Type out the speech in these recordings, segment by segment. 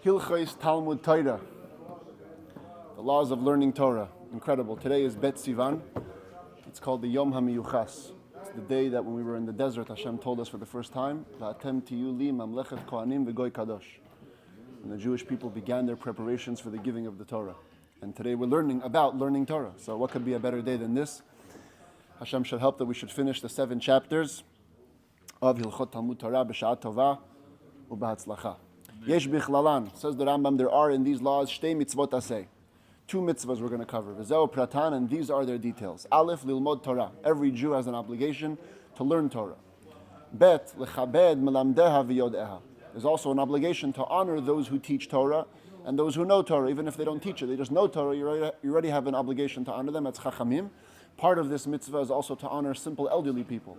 Hilchos Talmud Torah. The laws of learning Torah. Incredible. Today is Bet Sivan. It's called the Yom HaMiyuchas. It's the day that when we were in the desert, Hashem told us for the first time, Va'atem tiyu li mamlechet kohanim v'goy kadosh. And the Jewish people began their preparations for the giving of the Torah. And today we're learning about learning Torah. So what could be a better day than this? Hashem should help that we should finish the 7 chapters of Hilchot Talmud Torah b'sha'at tova u'b'hatzlacha. Yesh bichlalan, says the Rambam, there are in these laws shtei mitzvot aseh. 2 mitzvahs we're going to cover. V'zeo pratan, and these are their details. Aleph, lilmod Torah. Every Jew has an obligation to learn Torah. Bet, lechabed melamdeha v'yodeha. There's also an obligation to honor those who teach Torah and those who know Torah, even if they don't teach it. They just know Torah, you already have an obligation to honor them. That's chachamim. Part of this mitzvah is also to honor simple elderly people,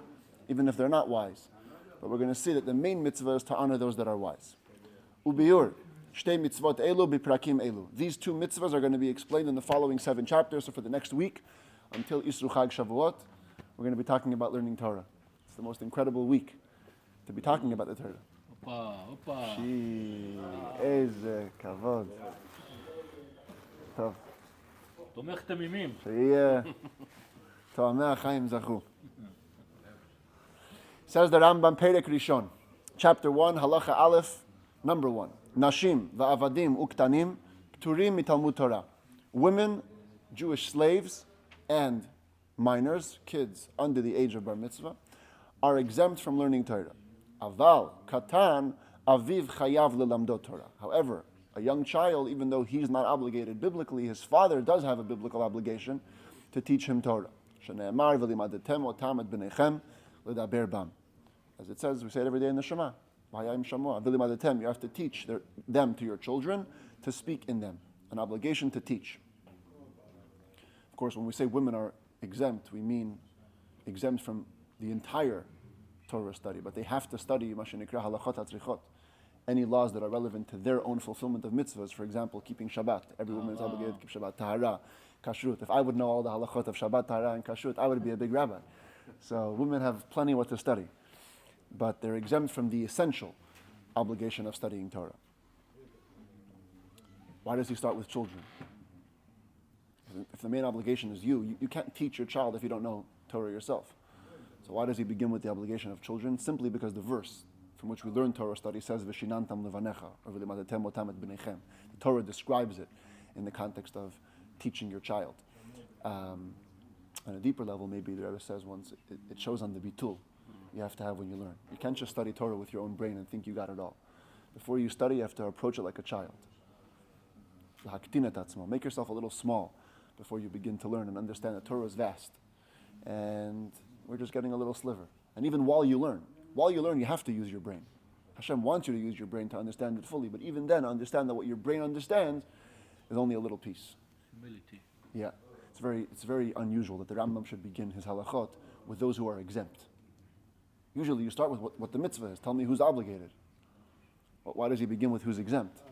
even if they're not wise. But we're going to see that the main mitzvah is to honor those that are wise. Ubiur, shtei mitzvot elu biprakim elu. These 2 mitzvahs are going to be explained in the following 7 chapters. So for the next week, until Isru Chag Shavuot, we're going to be talking about learning Torah. It's the most incredible week to be talking about the Torah. Shi, eze kavod. Tov. תומך תמימים. שיהיה תואמי החיים זכו. Says the Rambam, Perek Rishon, chapter 1, halacha aleph, number 1. Nashim va'avadim uktanim pturim mitalmud Torah. Women, Jewish slaves, and minors, kids under the age of bar mitzvah, are exempt from learning Torah. Aval katan aviv chayav lelamdot Torah. However, a young child, even though he's not obligated biblically, his father does have a biblical obligation to teach him Torah. Shne'emar v'limadetem otam et b'nechem l'daber bam. As it says, we say it every day in the Shema. You have to teach them to your children, to speak in them. An obligation to teach. Of course, when we say women are exempt, we mean exempt from the entire Torah study, but they have to study any laws that are relevant to their own fulfillment of mitzvahs. For example, keeping Shabbat. Every woman is obligated to keep Shabbat. Tahara, kashrut. If I would know all the halachot of Shabbat, Tahara, and kashrut, I would be a big rabbi. So women have plenty what to study. But they're exempt from the essential obligation of studying Torah. Why does he start with children? If the main obligation is you can't teach your child if you don't know Torah yourself. So why does he begin with the obligation of children? Simply because the verse from which we learn Torah study says, V'shinantam levanecha, or v'limadetem otam et b'nechem. The Torah describes it in the context of teaching your child. On a deeper level, maybe the Rebbe says once, it shows on the bitul you have to have when you learn. You can't just study Torah with your own brain and think you got it all. Before you study, you have to approach it like a child. Make yourself a little small before you begin to learn and understand that Torah is vast. And we're just getting a little sliver. And even while you learn, you have to use your brain. Hashem wants you to use your brain to understand it fully, but even then, understand that what your brain understands is only a little piece. Humility. Yeah. It's very unusual that the Rambam should begin his halachot with those who are exempt. Usually you start with what the mitzvah is. Tell me who's obligated. But why does he begin with who's exempt?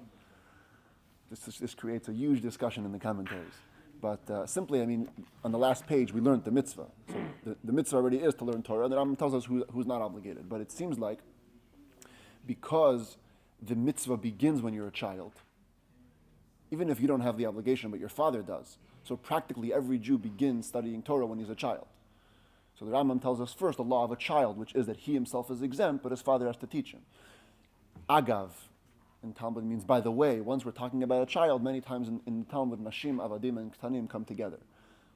This creates a huge discussion in the commentaries. But simply, on the last page we learned the mitzvah. So the mitzvah already is to learn Torah. The Rambam tells us who's not obligated. But it seems like because the mitzvah begins when you're a child, even if you don't have the obligation, but your father does. So practically every Jew begins studying Torah when he's a child. So the Rambam tells us first the law of a child, which is that he himself is exempt, but his father has to teach him. Agav in Talmud means by the way. Once we're talking about a child, many times in Talmud, Nashim, Avadim, and Ktanim come together.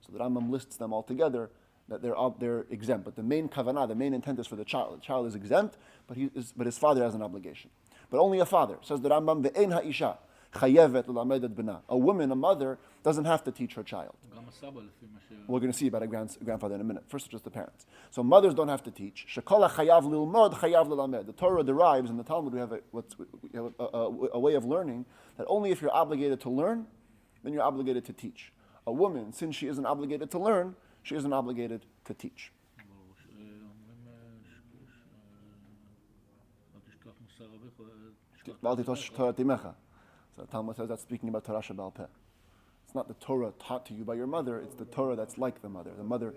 So the Rambam lists them all together, that they're exempt. But the main kavanah, the main intent is for the child. The child is exempt, but his father has an obligation. But only a father. Says the Rambam, Ve'en ha'isha chayevet l'lamedet b'na. A woman, a mother, doesn't have to teach her child. We're going to see about a grandfather in a minute. First, just the parents. So mothers don't have to teach. Shekola chayav lilmod, chayav l'lamed. The Torah derives, in the Talmud we have a way of learning, that only if you're obligated to learn, then you're obligated to teach. A woman, since she isn't obligated to learn, she isn't obligated to teach. So Talmud says that's speaking about Torah Sheba'al Peh. It's not the Torah taught to you by your mother, it's the Torah that's like the mother. The mother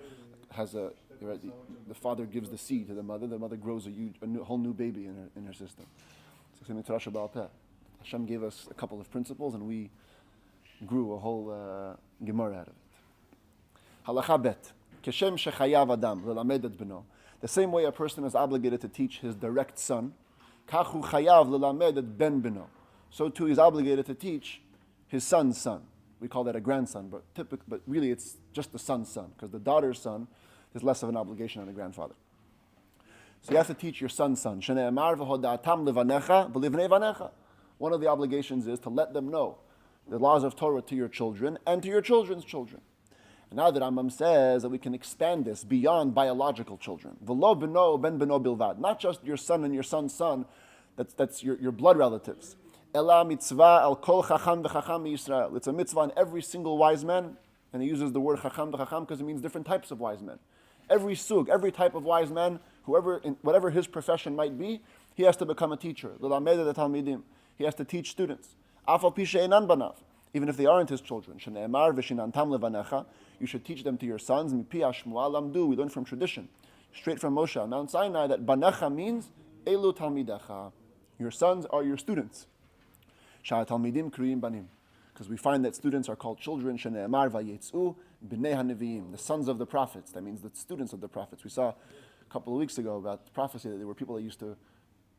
has the father gives the seed to the mother grows a whole new baby in her system. So same with Torah Sheba'al Peh. Hashem gave us a couple of principles, and we grew a whole Gemara out of it. Halacha bet. Keshem shechayav adam lelamed et beno. The same way a person is obligated to teach his direct son, kachu chayav lelamed et ben beno. So too he's obligated to teach his son's son. We call that a grandson, but really it's just the son's son, because the daughter's son is less of an obligation on a grandfather. So you have to teach your son's son. Shene'emar v'hoda'atam levanecha v'livnei vanecha. One of the obligations is to let them know the laws of Torah to your children and to your children's children. And now that Rambam says that we can expand this beyond biological children. V'lo beno ben beno bilvad. Not just your son and your son's son, that's your blood relatives. Ela mitzvah al kol chacham v'chacham Yisrael. It's a mitzvah on every single wise man, and he uses the word chacham v'chacham because it means different types of wise men. Every sug, every type of wise man, whatever his profession might be, he has to become a teacher. L'lamed et talmidim. He has to teach students. Afal pi she'enan banav, even if they aren't his children. Shene'emar v'shinantam levanecha. You should teach them to your sons. Mipi hashmuah lamdu. We learn from tradition, straight from Moshe on Mount Sinai, that banecha means elu talmidecha. Your sons are your students. Sha'atalmidim kriyim banim, because we find that students are called children. Shene'emar vayetzu b'nei haneviim, the sons of the prophets. That means the students of the prophets. We saw a couple of weeks ago about the prophecy that there were people that used to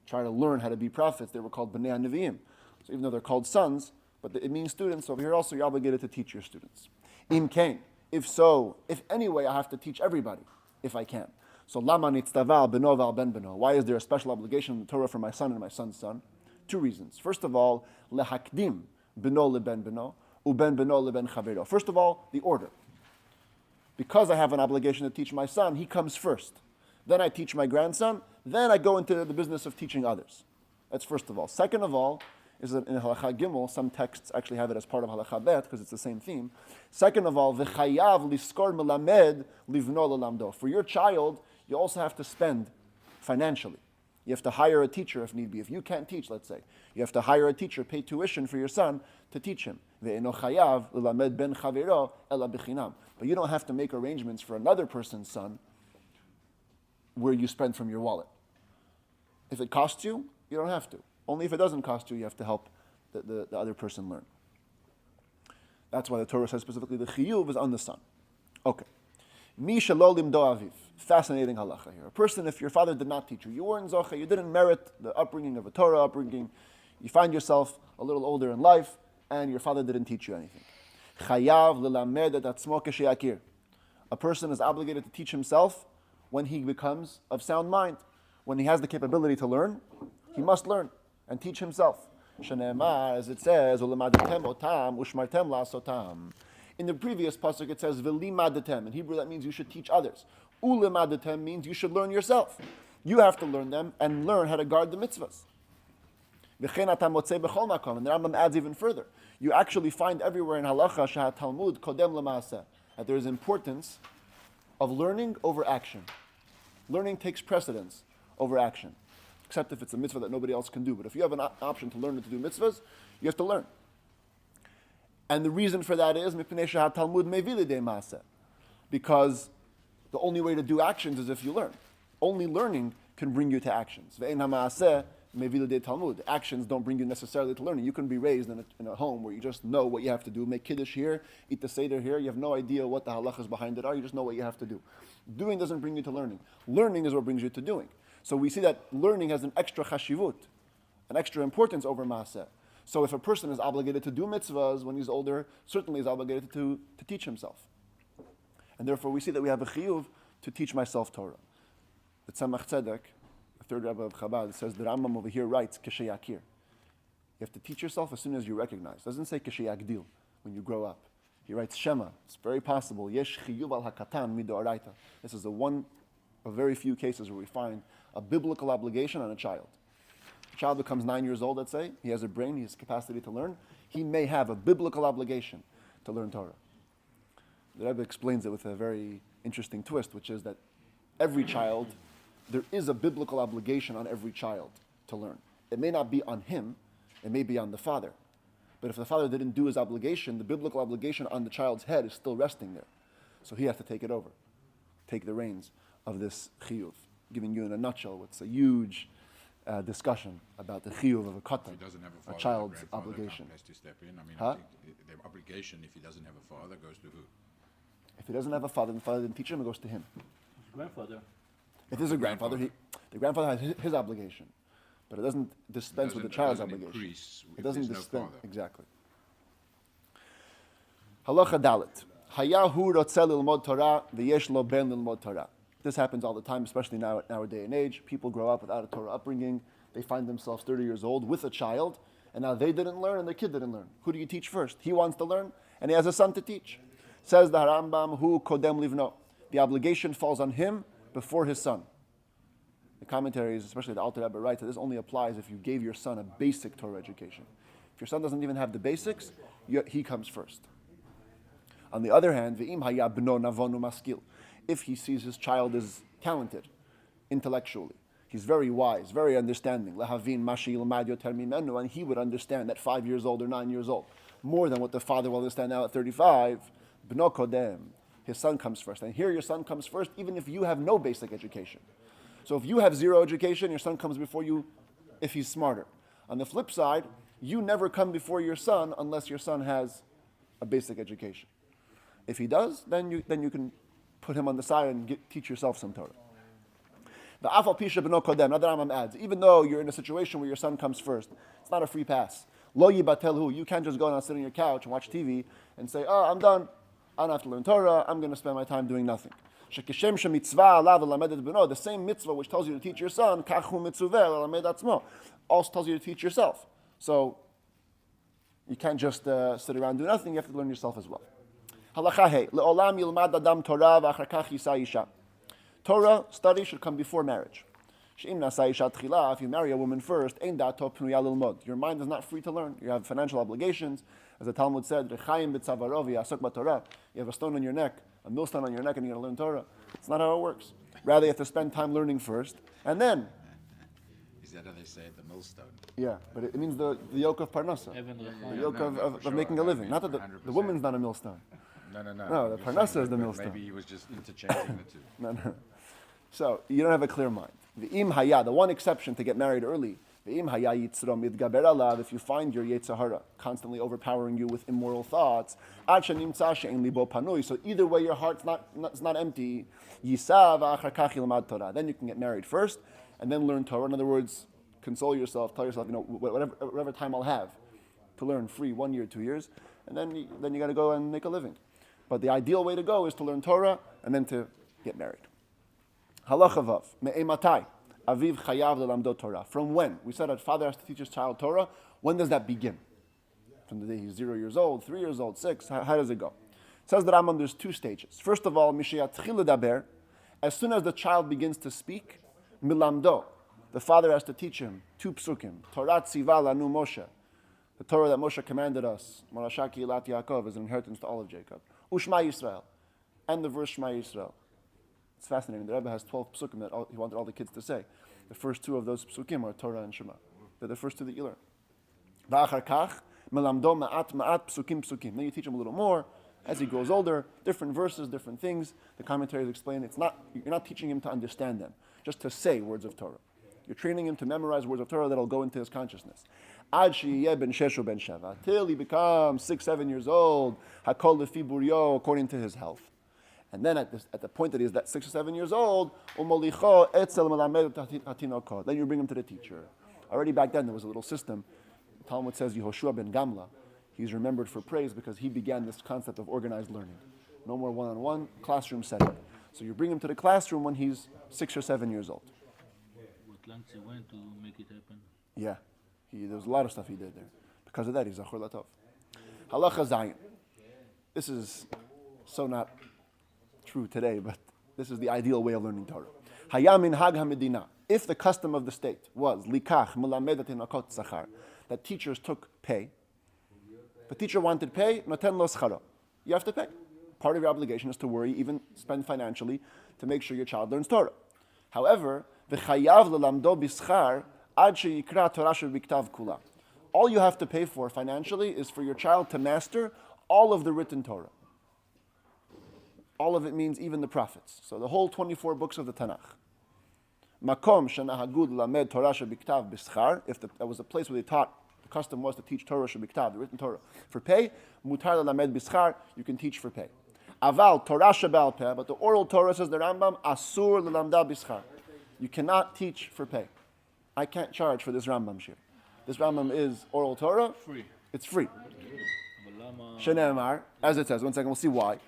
try to learn how to be prophets. They were called b'nei haneviim. So even though they're called sons, but it means students. Over here also you're obligated to teach your students. Im kain, if so, if anyway I have to teach everybody, if I can. So lama nitztaval beno val ben beno. Why is there a special obligation in the Torah for my son and my son's son? Two reasons. First of all, lehakdim beno leben beno, uben beno leben chavero. First of all, the order. Because I have an obligation to teach my son, he comes first. Then I teach my grandson. Then I go into the business of teaching others. That's first of all. Second of all, is that in Halacha Gimel, some texts actually have it as part of Halacha Bet because it's the same theme. Second of all, v'chayav liskor melamed livno lelamdo. For your child, you also have to spend financially. You have to hire a teacher if need be. If you can't teach, let's say, you have to hire a teacher, pay tuition for your son to teach him. Ve'eno chayav lelamed ben chavero ela b'chinam. But you don't have to make arrangements for another person's son where you spend from your wallet. If it costs you, you don't have to. Only if it doesn't cost you, you have to help the other person learn. That's why the Torah says specifically the chiyuv is on the son. Okay. Mi shelo limdo aviv. Fascinating halacha here. A person, if your father did not teach you, you weren't zoche, you didn't merit the upbringing of a Torah upbringing, you find yourself a little older in life, and your father didn't teach you anything. Chayav lelamed et atzmo k'sheyakir. A person is obligated to teach himself when he becomes of sound mind. When he has the capability to learn, he must learn and teach himself. Shene'emar, as it says, u'lemadatem otam u'shmartem la'asotam. In the previous pasuk it says v'limadatem. In Hebrew that means you should teach others. U'lemadatem means you should learn yourself. You have to learn them and learn how to guard the mitzvahs. V'chein atam motzei b'chol makom. And the Rambam adds even further. You actually find everywhere in halacha shehat Talmud kodem lemaaseh, that there is importance of learning over action. Learning takes precedence over action, except if it's a mitzvah that nobody else can do. But if you have an option to learn and to do mitzvahs, you have to learn. And the reason for that is mipnei shehat Talmud mevi lidei maaseh, because the only way to do actions is if you learn. Only learning can bring you to actions. Ve'en ha'maaseh mevi lidei Talmud. Actions don't bring you necessarily to learning. You can be raised in a home where you just know what you have to do. Make kiddush here, eat the seder here. You have no idea what the halachas behind it are. You just know what you have to do. Doing doesn't bring you to learning. Learning is what brings you to doing. So we see that learning has an extra chashivut, an extra importance over maaseh. So if a person is obligated to do mitzvahs when he's older, certainly is obligated to teach himself. And therefore we see that we have a chiyuv to teach myself Torah. The Tzemach Tzedek, the third Rebbe of Chabad, says the Rambam over here writes, k'sheyakir. You have to teach yourself as soon as you recognize. It doesn't say k'sheyagdil, when you grow up. He writes Shema. It's very possible. Yesh chiyuv al hakatan midoraita. This is a very few cases where we find a biblical obligation on a child. A child becomes 9 years old, let's say, he has a brain, he has capacity to learn, he may have a biblical obligation to learn Torah. The Rebbe explains it with a very interesting twist, which is that every child, there is a biblical obligation on every child to learn. It may not be on him, it may be on the father. But if the father didn't do his obligation, the biblical obligation on the child's head is still resting there. So he has to take it over, take the reins of this chiyuv. Giving you in a nutshell what's a huge discussion about the chiyuv of a If katan, he doesn't have a a father, child's the grandfather obligation. has to step in. I mean, Huh? I think the obligation, if he doesn't have a father, goes to who? If he doesn't have a father, and the father didn't teach him, it goes to him. His grandfather. If there's a grandfather, the grandfather has his obligation, but it doesn't dispense with the child's obligation. Increase It if doesn't there's dispense. no father. Exactly. Halacha dalet. Hayahu rotzeh lilmod Torah v'yesh lo ben lilmod Torah. This happens all the time, especially now in our day and age. People grow up without a Torah upbringing. They find themselves 30 years old with a child, and now they didn't learn and their kid didn't learn. Who do you teach first? He wants to learn, and he has a son to teach. Says the Rambam, hu kodem livno. The obligation falls on him before his son. The commentaries, especially the Alter Rebbe, writes that this only applies if you gave your son a basic Torah education. If your son doesn't even have the basics, he comes first. On the other hand, v'im haya bno navonu maskil. If he sees his child is talented, intellectually, he's very wise, very understanding, lahavin mashi yilmad yoter mimenu, and he would understand at 5 years old or 9 years old more than what the father will understand now at 35. Bno kodem, his son comes first, and here your son comes first, even if you have no basic education. So if you have zero education, your son comes before you if he's smarter. On the flip side, you never come before your son unless your son has a basic education. If he does, then you can put him on the side and teach yourself some Torah. The afal pisha b'no kodem. Now the Rambam adds, even though you're in a situation where your son comes first, it's not a free pass. Lo yibatelhu. You can't just go and sit on your couch and watch TV and say, "Oh, I'm done. I don't have to learn Torah. I'm going to spend my time doing nothing." Shekishem shemitzvah alav elamedet b'no. The same mitzvah which tells you to teach your son, kachu mitzuveh elamed atzmo, also tells you to teach yourself. So you can't just sit around doing nothing. You have to learn yourself as well. Halacha he, le'olam yilmad adam Torah v'achar kach yisa isha. Torah study should come before marriage. She'im nasa isha tchila, if you marry a woman first, ein da'ato pnuya lilmod. Your mind is not free to learn. You have financial obligations. As the Talmud said, Rechaim b'tzavarov yasok b'Torah. You have a stone on your neck, a millstone on your neck, and you're going to learn Torah. It's not how it works. Rather, you have to spend time learning first, and then. Is that how they say it, the millstone? Yeah, but it means the yoke of parnasa, the yoke of making a living. Not that the woman's not a millstone. No. No, the parnasa is the millstone. Maybe he was just interchanging the two. No. So you don't have a clear mind. The haya, the one exception to get married early. The haya yitzro midgaber alav. If you find your yetzer hara constantly overpowering you with immoral thoughts, ad shenimtza she'en libo panui. So either way, your heart's not empty. Yisav achar kach yilmad Torah. Then you can get married first, and then learn Torah. In other words, console yourself. Tell yourself, whatever time I'll have to learn free, 1 year, 2 years, and then you got to go and make a living. But the ideal way to go is to learn Torah and then to get married. Halacha vav me'ematai aviv chayav lelamdot Torah. From when? We said that father has to teach his child Torah. When does that begin? From the day he's 0 years old, 3 years old, 6. How does it go? It says the Rambam there's 2 stages. First of all, mishayatchil ledaber. As soon as the child begins to speak, milamdo. The father has to teach him 2 psukim. Torah tziva lanu Moshe. The Torah that Moshe commanded us, Marashaki Ilat Yaakov, is an inheritance to all of Jacob. Ushma Yisrael. And the verse Shema Yisrael. It's fascinating. The Rebbe has 12 psukim that he wanted all the kids to say. The first 2 of those psukim are Torah and Shema. They're the first 2 that you learn. V'achar kach, melamdo ma'at psukim. Then you teach him a little more. As he grows older, different verses, different things. The commentaries explain you're not teaching him to understand them, just to say words of Torah. You're training him to memorize words of Torah that'll go into his consciousness. Ad sheyeh ben sheshu ben sheva, till he becomes 6, 7 years old. Hakol lefi buryo, according to his health. And then at the point that he's that 6 or 7 years old, umolicho etzel melamed hatinoko. Then you bring him to the teacher. Already back then there was a little system. The Talmud says Yehoshua ben Gamla. He's remembered for praise because he began this concept of organized learning. No more one-on-one, classroom setting. So you bring him to the classroom when he's 6 or 7 years old. What lengths he went to make it happen? Yeah, there was a lot of stuff he did there. Because of that, he's Zachor Latov. Halacha Zayin. This is so not true today, but this is the ideal way of learning Torah. Hayamin Hag HaMedina. If the custom of the state was Likach Melamedet Inakot Zachar, that teachers took pay, the teacher wanted pay, Noten Lo Scharo. You have to pay. Part of your obligation is to worry, even spend financially, to make sure your child learns Torah. However, v'chayav lelamdo bischar ad sheyikra Torah shebiktav kula. All you have to pay for financially is for your child to master all of the written Torah. All of it means even the prophets. So the whole 24 books of the Tanakh. Makom shenahagud lamed Torah shebiktav b'schar. If that was a place where they taught, the custom was to teach Torah shebiktav, the written Torah, for pay. Mutar lamed b'schar. You can teach for pay. Aval Torah shebal peh. But the oral Torah, says the Rambam, asur lelamda b'schar. You cannot teach for pay. I can't charge for this Rambam shir. This Rambam is oral Torah. Free. It's free. Lama. Shenemar, as it says. One second, we'll see why.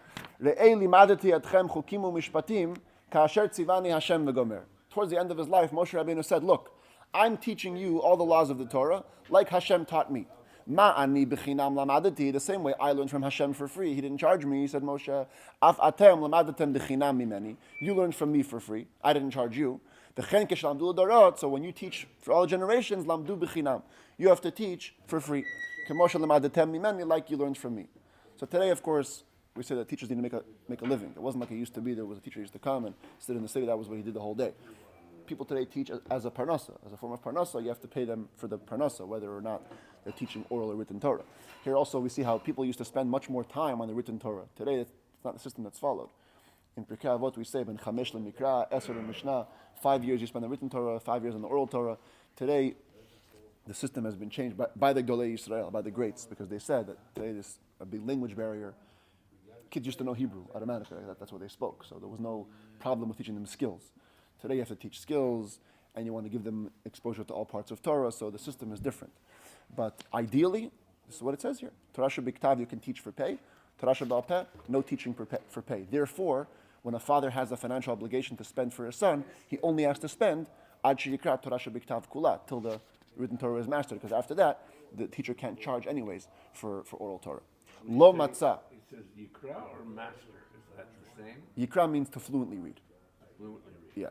Re'ei limadati atchem chukim u'mishpatim ka'asher tzivani Hashem v'gomer. Towards the end of his life, Moshe Rabbeinu said, look, I'm teaching you all the laws of the Torah like Hashem taught me. Ma'ani b'chinam lamadati, the same way I learned from Hashem for free. He didn't charge me, he said Moshe. Af atem lamadatem b'chinam mimeni. You learned from me for free. I didn't charge you. V'chen k'shlamdu l'dorot, so when you teach for all generations, lamdu b'chinam. You have to teach for free. K'moshe lamadatem mimeni, like you learned from me. So today, of course, we say that teachers need to make a living. It wasn't like it used to be. There was a teacher who used to come and sit in the city. That was what he did the whole day. People today teach as a parnasa, as a form of parnasa. You have to pay them for the parnasa, whether or not they're teaching oral or written Torah. Here also we see how people used to spend much more time on the written Torah. Today it's not the system that's followed. In Pirkei Avot we say, Ben Chamesh leMikra, Eser leMishnah, 5 years you spend on the written Torah, 5 years on the oral Torah. Today, the system has been changed by the Golei Yisrael, by the greats, because they said that today there's a big language barrier. Kids used to know Hebrew automatically. That's what they spoke. So there was no problem with teaching them skills. Today you have to teach skills, and you want to give them exposure to all parts of Torah, so the system is different. But ideally, this is what it says here. Torah shebiktav, you can teach for pay. Torah shebal peh, no teaching for pay. Therefore, when a father has a financial obligation to spend for his son, he only has to spend ad sheyikra Torah shebiktav kula, till the written Torah is mastered, because after that, the teacher can't charge anyways for oral Torah. Lo matzah. It says Yikra or master. Is that the same? Yikra means to fluently read. Fluently read. Yeah.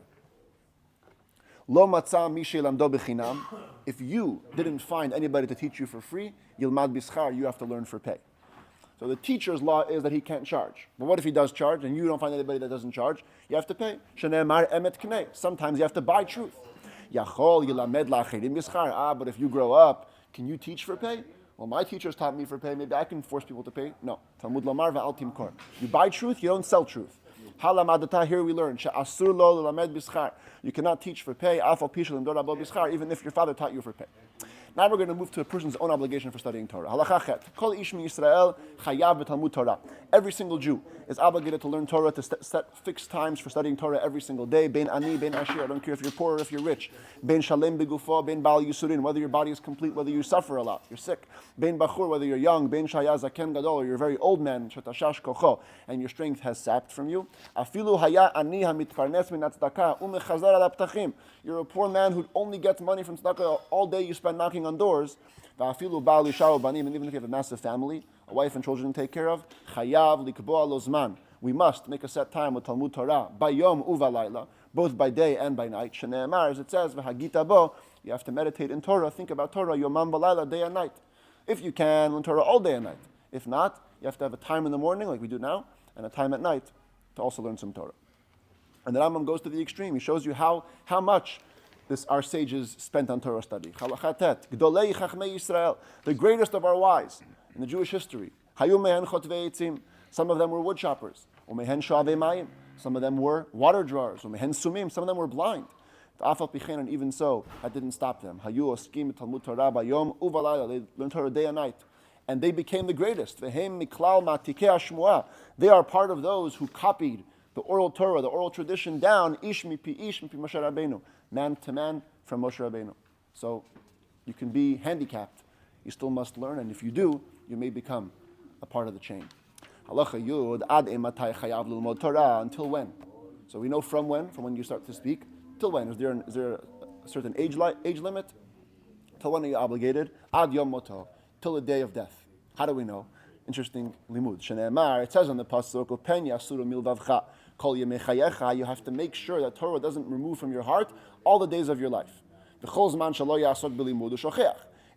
Lo matzah mishe lamdo b'chinam. If you didn't find anybody to teach you for free, yilmad b'schar, you have to learn for pay. So the teacher's law is that he can't charge. But what if he does charge and you don't find anybody that doesn't charge? You have to pay. Shene'emar emet knei. Sometimes you have to buy truth. Yachol yilamed la'achirim b'schar. But if you grow up, can you teach for pay? Well, my teachers taught me for pay. Maybe I can force people to pay. No. Talmud lamar va'al timkor. You buy truth, you don't sell truth. Halamadata, here we learn. She'asur lo l'lamed b'schar. You cannot teach for pay. Afal pishal im dorabo b'schar, even if your father taught you for pay. Now we're going to move to a person's own obligation for studying Torah. Halacha chet. Kol ish mi Yisrael chayav b'talmud Torah. Every single Jew is obligated to learn Torah, to set fixed times for studying Torah every single day. Ben ani, ben ashir. I don't care if you're poor or if you're rich. Ben shalem begufo, ben bal yusurin. Whether your body is complete, whether you suffer a lot, you're sick. Ben bachur, whether you're young. Ben shaya zaken gadol, or you're a very old man. Shetashash kocho, and your strength has sapped from you. Afilu haya ani hamitkarnes min tzedakah umechazar al aptachim. You're a poor man who only gets money from tzedakah. All day you spend knocking on doors. Va'afilu ba'al isha u'banim, and even if you have a massive family, a wife and children to take care of, chayav likboa lo zman. We must make a set time with Talmud Torah, bayom uvalayla, both by day and by night. Shene'emar, as it says, v'hagita bo, you have to meditate in Torah, think about Torah, yomam v'layla, day and night. If you can, learn Torah all day and night. If not, you have to have a time in the morning, like we do now, and a time at night to also learn some Torah. And the Rambam goes to the extreme. He shows you how much our sages spent on Torah study. Chalachatet, Gdolei Chachmei Yisrael, the greatest of our wise in the Jewish history. Hayu mehen chotvei etzim, some of them were wood choppers. Umehen shavei mayim, some of them were water drawers. Umehen sumim, some of them were blind. Afal pichen, and even so, that didn't stop them. Hayu oskim Talmud Torah bayom uvalayla, they learned Torah day and night. And they became the greatest. Vehem miklal matikei hashmuah, they are part of those who copied the oral Torah, the oral tradition down, ish mipi Moshe Rabbeinu, man to man from Moshe Rabbeinu. So you can be handicapped, you still must learn, and if you do, you may become a part of the chain. Halacha yud ad ematay chayav lilmod Torah, until when? So we know from when you start to speak, till when? Is there a certain age limit? Till when are you obligated? Ad yom moto, till the day of death. How do we know? Interesting limud. Shene'emar, it says on the pasuk, pen yasuru milvavcha. You have to make sure that Torah doesn't remove from your heart all the days of your life.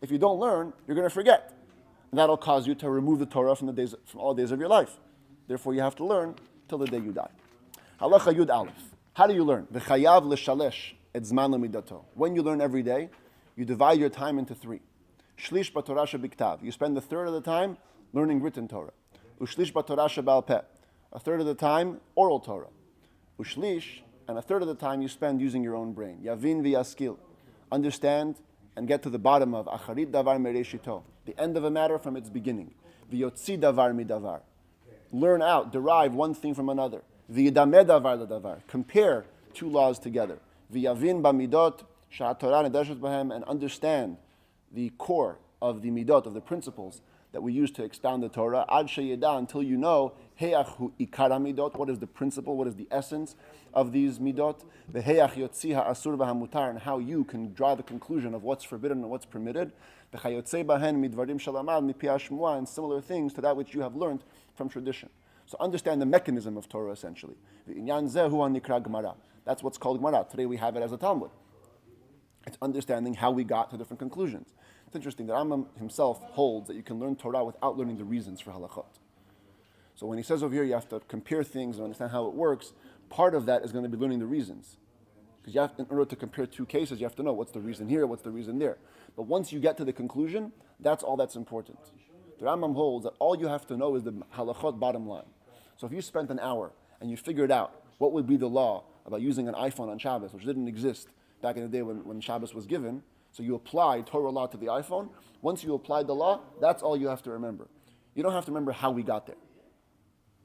If you don't learn, you're going to forget. And that'll cause you to remove the Torah from all the days of your life. Therefore, you have to learn till the day you die. Halacha Yud Aleph. How do you learn? When you learn every day, you divide your time into 3. Shlish b'Torah shebiktav. You spend a third of the time learning written Torah. Ushlish b'Torah shebal peh. A third of the time, oral Torah. Ushlish and a third of the time you spend using your own brain. Yavin v'yaskil. Understand and get to the bottom of acharit davar mereshito, the end of a matter from its beginning. V'yotzi davar midavar. Learn out, derive one thing from another. V'yidameh davar l'davar. Compare two laws together. V'yavin b'midot sha'atorah nedeshet bahem, and understand the core of the midot, of the principles that we use to expound the Torah, ad sheyeda, until you know, heach hu ikara midot, what is the principle, what is the essence of these midot, the heach yotzi ha'asur v'hamutar, and how you can draw the conclusion of what's forbidden and what's permitted, the chayotzei bahen midvarim shalamad mipi hashmua, and similar things to that which you have learned from tradition. So understand the mechanism of Torah, essentially. V'inyan zeh hu hanikra Gemara. That's what's called Gemara. Today we have it as a Talmud. It's understanding how we got to different conclusions. It's interesting that Rambam himself holds that you can learn Torah without learning the reasons for halachot. So when he says over here you have to compare things and understand how it works, part of that is going to be learning the reasons. Because you have, in order to compare two cases, you have to know what's the reason here, what's the reason there. But once you get to the conclusion, that's all that's important. The Rambam holds that all you have to know is the halachot bottom line. So if you spent an hour and you figured out what would be the law about using an iPhone on Shabbos, which didn't exist back in the day when Shabbos was given, so you apply Torah law to the iPhone. Once you applied the law, that's all you have to remember. You don't have to remember how we got there.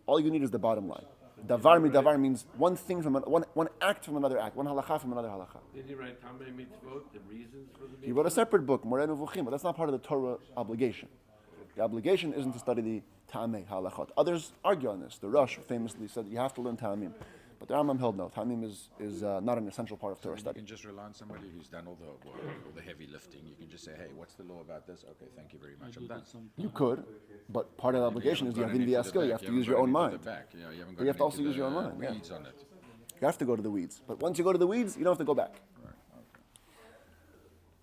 All you need is the bottom line. Davar mi davar means one thing from one act from another act, one halakha from another halakha. Did he write Tamei Mitzvot, the reasons for the mitzvot? He wrote a separate book, Moreh Nevuchim, but that's not part of the Torah obligation. The obligation isn't to study the Ta'amei halachot. Others argue on this. The Rosh famously said you have to learn Ta'amim. But the Rambam held no. Ta'amim is not an essential part of Torah You study. can just rely on somebody who's done all the work, all the heavy lifting. You can just say, hey, what's the law about this? Okay, thank you very much. I'm done. You could, but part of the obligation is you have the skill. You have to use your own mind. You have to also use your own mind. Yeah. Weeds on it. You have to go to the weeds. But once you go to the weeds, you don't have to go back.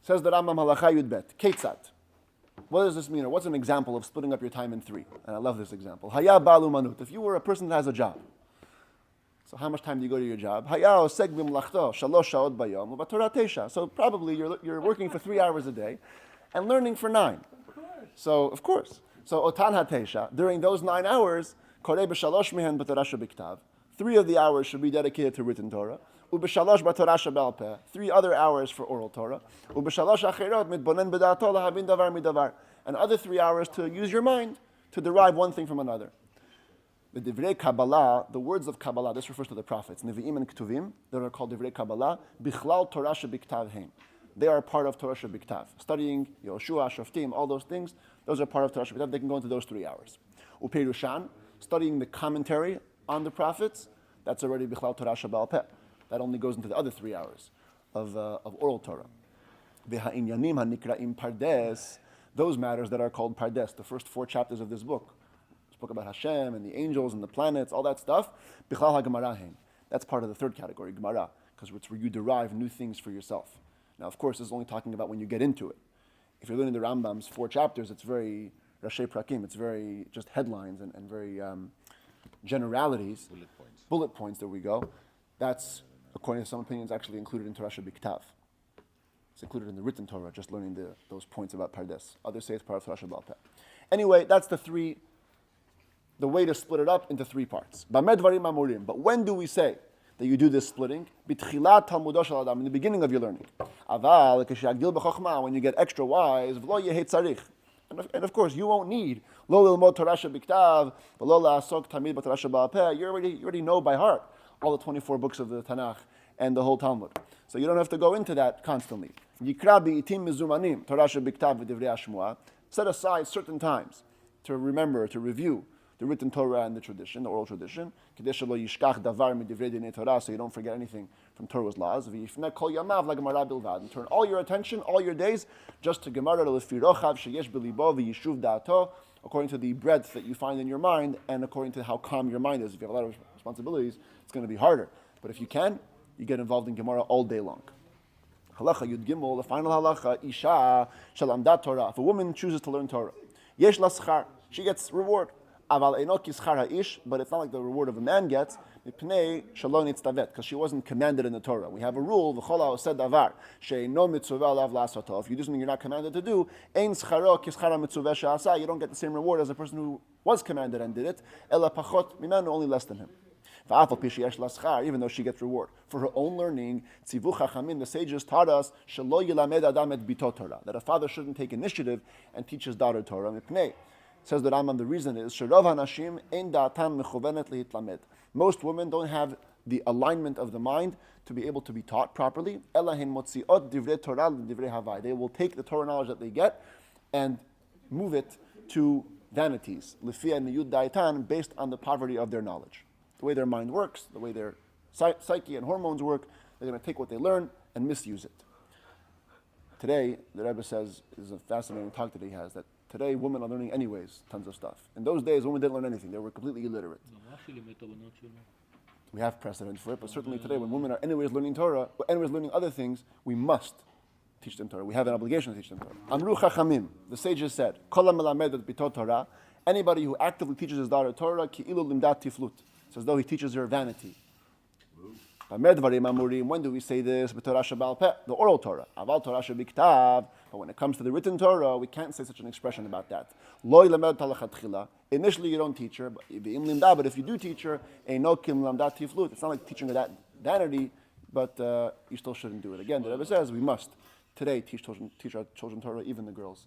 Says the Rambam halacha yud bet. Ketzat. What does this mean? Or what's an example of splitting up your time in three? And I love this example. Haya balu manut. If you were a person that has a job, so how much time do you go to your job? Haya oseg b'mlachto shalosh shaot bayom u'batorah teisha. So probably you're working for 3 hours a day and learning for 9. So of course. So otan hateisha, during those 9 hours, korei b'shalosh mehen b'torah shebiktav. 3 of the hours should be dedicated to written Torah. Ubeshalosh b'torah shebal peh. 3 other hours for oral Torah. Ubeshalosh acherot mitbonen b'da'ato lahavin davar midavar. And other 3 hours to use your mind to derive one thing from another. The divrei Kabbalah, the words of Kabbalah, this refers to the prophets, Nevi'im and Ketuvim, that are called divrei Kabbalah, bichlal Torah shebiktav heim. They are part of Torah shebiktav. Studying Yoshua, Shoftim, all those things, those are part of Torah shebiktav. They can go into those 3 hours. Uperushan, studying the commentary on the prophets, that's already bichlal Torah shebal peh. That only goes into the other 3 hours of oral Torah. V'ha'inyanim hanikra'im pardes, those matters that are called pardes, the first 4 chapters of this book. Spoke about Hashem and the angels and the planets, all that stuff. Bichlal ha-Gemara heim. That's part of the third category, Gemara, because it's where you derive new things for yourself. Now, of course, this is only talking about when you get into it. If you're learning the Rambam's 4 chapters, it's very Rashi Prakim, it's very just headlines and very generalities. Bullet points, there we go. That's, according to some opinions, actually included in Torah Shebiktav. It's included in the written Torah, just learning those points about Pardes. Others say it's part of Torah Shebal Peh. Anyway, that's the way to split it up into 3 parts. But when do we say that you do this splitting? In the beginning of your learning. When you get extra wise, and of course, you won't need you already know by heart all the 24 books of the Tanakh and the whole Talmud. So you don't have to go into that constantly. Set aside certain times to remember, to review the written Torah and the tradition, the oral tradition, so you don't forget anything from Torah's laws. And turn all your attention, all your days, just to Gemara, according to the breadth that you find in your mind, and according to how calm your mind is. If you have a lot of responsibilities, it's going to be harder. But if you can, you get involved in Gemara all day long. Halacha Yud Gimel, the final halacha, Isha shalamdat Torah. If a woman chooses to learn Torah, yesh la schar, she gets reward. Aval eino ki schar ha'ish, but it's not like the reward of a man gets, mipnei shalom nitztavet, because she wasn't commanded in the Torah. We have a rule, v'chol ha'oseh davar, she'eino mitzuvah alav la'asoto. If you do something you're not commanded to do, ein scharo ki schar ha'mitzuvah she'asa, you don't get the same reward as a person who was commanded and did it, ela pachot mimenu, only less than him. Even though she gets reward for her own learning. Tzivu Chachamim, the sages taught us that a father shouldn't take initiative and teach his daughter Torah. Says the Rambam, the reason is most women don't have the alignment of the mind to be able to be taught properly. They will take the Torah knowledge that they get and move it to vanities, based on the poverty of their knowledge. The way their mind works, the way their psyche and hormones work, they're going to take what they learn and misuse it. Today, the Rebbe says, is a fascinating talk that he has, that today women are learning anyways tons of stuff. In those days, women didn't learn anything. They were completely illiterate. We have precedent for it, but certainly today, when women are anyways learning Torah, or anyways learning other things, we must teach them Torah. We have an obligation to teach them Torah. Amru Chachamim, the sages said, Kol melamed bito Torah, anybody who actively teaches his daughter Torah, ki ilu limdat tiflut, it's as though he teaches her vanity. When do we say this? The oral Torah. Aval Torah shebiktav. But when it comes to the written Torah, we can't say such an expression about that. Initially, you don't teach her, but if you do teach her, it's not like teaching her that vanity, but you still shouldn't do it. Again, the Rebbe says we must today teach our children Torah, even the girls.